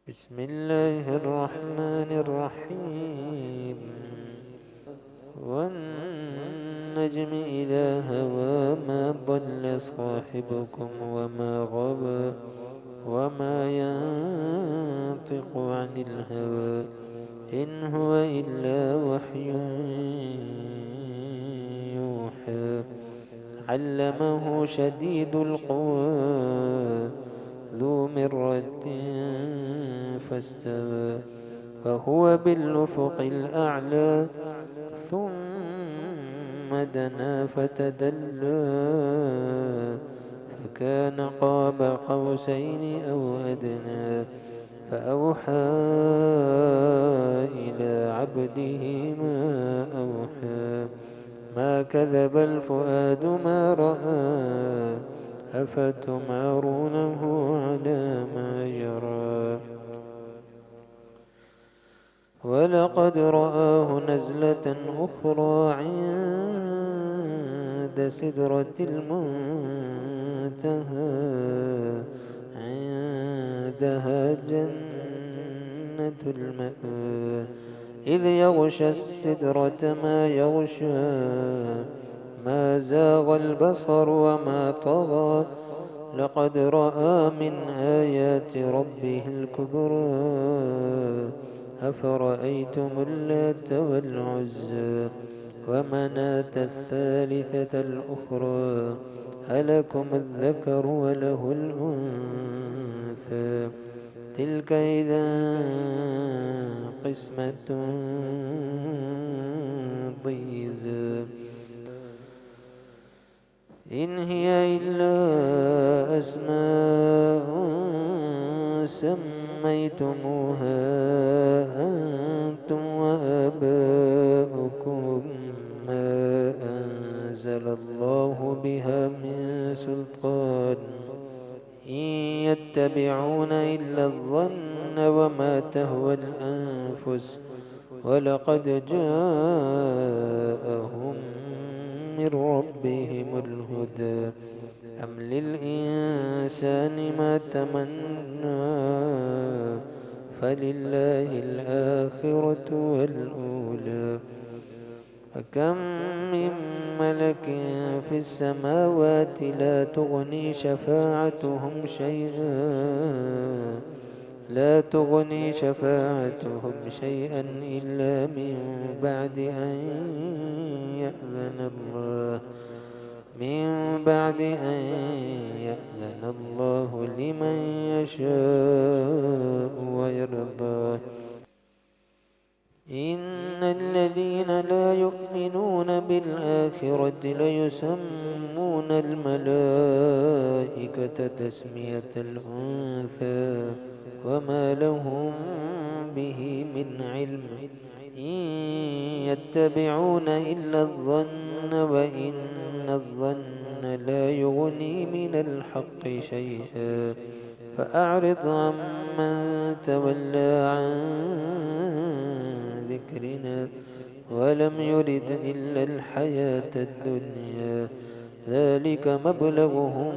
بسم الله الرحمن الرحيم. والنجم إذا هوى ما ضل صاحبكم وما غوى وما ينطق عن الهوى إن هو إلا وحي يوحى. علمه شديد القوى ذو مرة فاستوى فهو بالأفق الأعلى ثم دنا فتدلى فكان قاب قوسين أو أدنى فأوحى إلى عبده ما أوحى. ما كذب الفؤاد ما رأى أفتمارونه على ما يرى. ولقد رآه نزلة أخرى عند سدرة المنتهى عندها جنة المأوى إذ يغشى السدرة ما يغشى ما زاغ البصر وما طغى لقد رأى من آيات ربه الكبرى أفرأيتم اللات والعزى ومناة الثالثة الأخرى ألكم الذكر وله الأنثى تلك إذا قسمة ضيزى إن هي إلا أسماء سميتموها أنتم وآباؤكم ما أنزل الله بها من سلطان إن يتبعون إلا الظن وما تهوى الأنفس ولقد جاءهم من ربهم الهدى أم للإنسان ما تمنى فلله الآخرة والأولى. فكم من ملك في السماوات لا تغني شفاعتهم شيئا إلا من بعد أن يأذن الله لمن يشاء ويرضى. إن الذين لا يؤمنون بالآخرة ليسمون الملائكة تسمية الأنثى وما لهم به من علم إن يتبعون إلا الظن وإن الظن لا يغني من الحق شيئا. فأعرض عمن تولى عن ذكرنا ولم يرد إلا الحياة الدنيا ذلك مبلغهم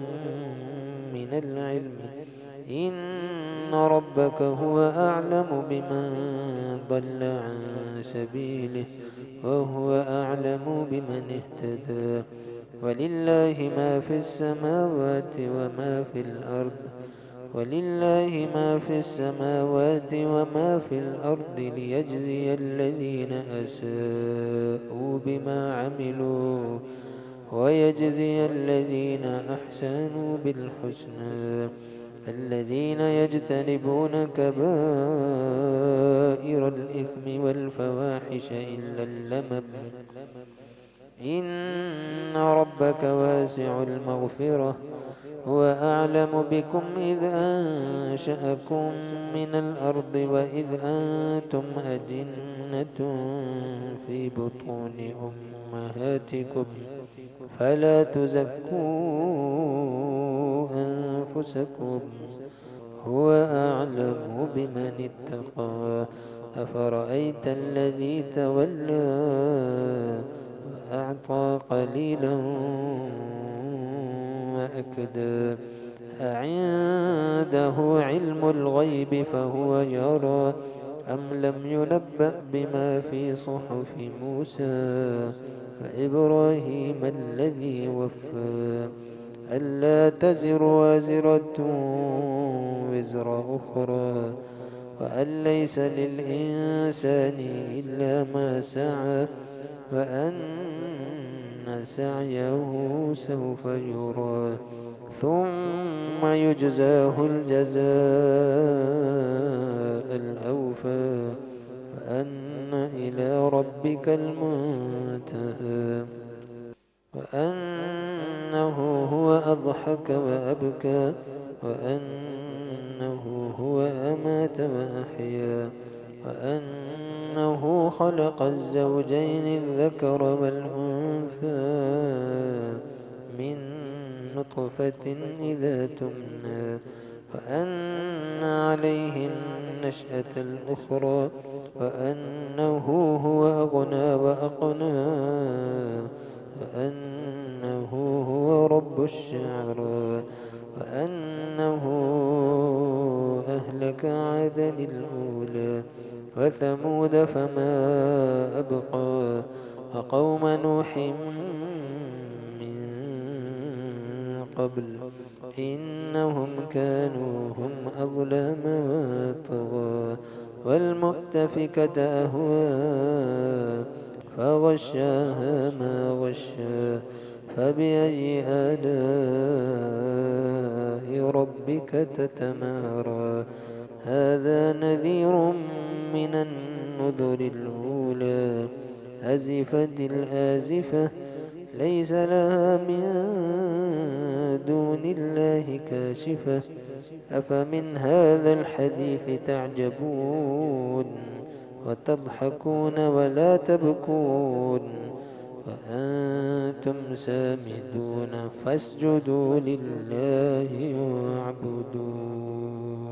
من العلم إن ربك هو أعلم بمن ضل عن سبيله وهو أعلم بمن اهتدى. ولله ما في السماوات وما في الأرض ليجزي الذين أساءوا بما عملوا ويجزي الذين أحسنوا بالحسنى. الذين يجتنبون كبائر الإثم والفواحش إلا اللمم إن ربك واسع المغفرة هو أعلم بكم إذ أنشأكم من الأرض وإذ أنتم أجنة في بطون أمهاتكم فلا تزكوا أنفسكم هو أعلم بمن اتقى. أفرأيت الذي تولى وأعطى قليلا وأكدى أعنده علم الغيب فهو يرى أم لم ينبأ بما في صحف موسى وإبراهيم الذي وفى ألا تزر وازرة وزر أخرى وأن ليس للإنسان إلا ما سعى وأن سعيه سوف يرى ثم يجزاه الجزاء الأوفى وأن إلى ربك المنتهى وأنه هو أضحك وأبكى وأنه هو أمات وأحيا وأنه خلق الزوجين الذكر والأنثى من نطفة إذا تمنى وأن عليه النشأة الأخرى وأنه هو أغنى وأقنى وأنه هو رب الشعرى وأنه أهلك عادا الأولى وثمود فما أبقى وقوم نوح من قبل إنهم كانوا هم أظلم وطغى والمؤتفكة أهوى فغشاها ما غشا فبأي آلاء ربك تتمارى هذا نذير من النذر الأولى أزفت الآزفة ليس لها من دون الله كاشفة أفمن هذا الحديث تعجبون وتضحكون ولا تبكون وأنتم سامدون فاسجدوا لله واعبدوا